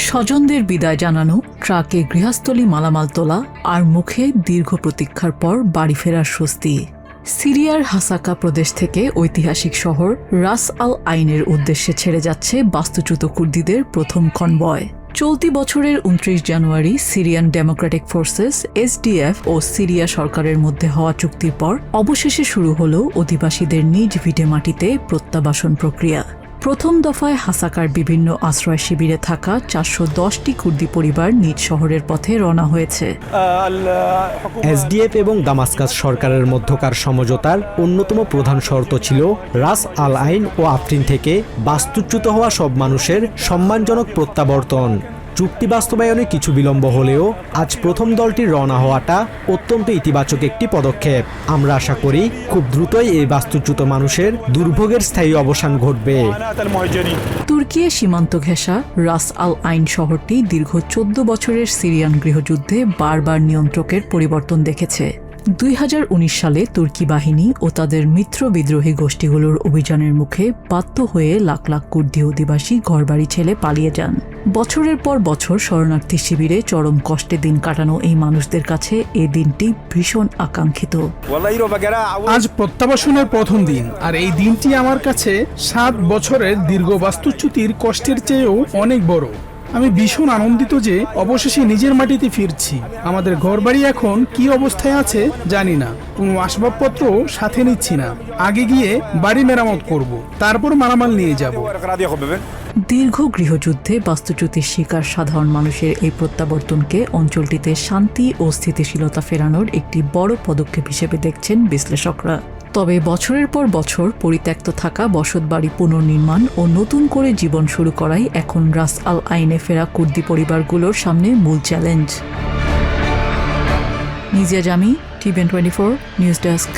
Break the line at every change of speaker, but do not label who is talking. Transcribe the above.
স্বজনদের বিদায় জানানো, ট্রাকে গৃহস্থলী মালামাল তোলা আর মুখে দীর্ঘ প্রতীক্ষার পর বাড়ি ফেরার স্বস্তি। সিরিয়ার হাসাকা প্রদেশ থেকে ঐতিহাসিক শহর রাস আল আইনের উদ্দেশ্যে ছেড়ে যাচ্ছে বাস্তুচ্যুত কুর্দিদের প্রথম কনভয়। চলতি বছরের ২৯ জানুয়ারি সিরিয়ান ডেমোক্রেটিক ফোর্সেস এসডিএফ ও সিরিয়া সরকারের মধ্যে হওয়া চুক্তির পর অবশেষে শুরু হল অধিবাসীদের নিজ ভিটে মাটিতে প্রত্যাবাসন প্রক্রিয়া। প্রথম দফায় হাসাকার বিভিন্ন আশ্রয় শিবিরে থাকা ৪১০টি কুর্দি পরিবার নিজ শহরের পথে রওনা হয়েছে।
এসডিএফ এবং দামাস্কাস সরকারের মধ্যকার সমঝোতার অন্যতম প্রধান শর্ত ছিল রাস আল আইন ও আফরিন থেকে বাস্তুচ্যুত হওয়া সব মানুষের সম্মানজনক প্রত্যাবর্তন। চুক্তি বাস্তবায়নে কিছু বিলম্ব হলেও আজ প্রথম দলটির রওনা হওয়াটা অত্যন্ত ইতিবাচক একটি পদক্ষেপ। আমরা আশা করি খুব দ্রুতই এই বাস্তুচ্যুত মানুষের দুর্ভোগের স্থায়ী অবসান ঘটবে।
তুর্কির সীমান্ত ঘেঁষা রাস আল আইন শহরটি দীর্ঘ ১৪ বছরের সিরিয়ান গৃহযুদ্ধে বারবার নিয়ন্ত্রকের পরিবর্তন দেখেছে। ২০১৯ সালে তুর্কি বাহিনী ও তাদের মিত্র বিদ্রোহী গোষ্ঠীগুলোর অভিযানের মুখে বাধ্য হয়ে লাখ লাখ কুর্দি অধিবাসী ঘরবাড়ি ছেড়ে পালিয়ে যান। বছরের পর বছর শরণার্থী শিবিরে চরম কষ্টে দিন কাটানো এই মানুষদের কাছে এই দিনটি ভীষণ আকাঙ্ক্ষিত।
আজ প্রত্যাবাসনের প্রথম দিন, আর এই দিনটি আমার কাছে ৭ বছরের দীর্ঘ বাস্তুচ্যুতির কষ্টের চেয়েও অনেক বড়। আমি ভীষণ আনন্দিত যে অবশেষে নিজের মাটিতে ফিরছি। আমাদের ঘরবাড়ি এখন কি অবস্থায় আছে জানি না, কোনো আসবাবপত্র সাথে নিচ্ছি না। আগে গিয়ে বাড়ি মেরামত করব, তারপর মালামাল নিয়ে যাব।
দীর্ঘ গৃহযুদ্ধে বাস্তুচ্যুতির শিকার সাধারণ মানুষের এই প্রত্যাবর্তনকে অঞ্চলটিতে শান্তি ও স্থিতিশীলতা ফেরানোর একটি বড় পদক্ষেপ হিসেবে দেখছেন বিশ্লেষকরা। তবে বছরের পর বছর পরিত্যক্ত থাকা বসতবাড়ি পুনর্নির্মাণ ও নতুন করে জীবন শুরু করাই এখন রাস আল আইনে ফেরা কুর্দি পরিবারগুলোর সামনে মূল চ্যালেঞ্জ। নিজিয়া জামি, TVN24 নিউজ ডেস্ক।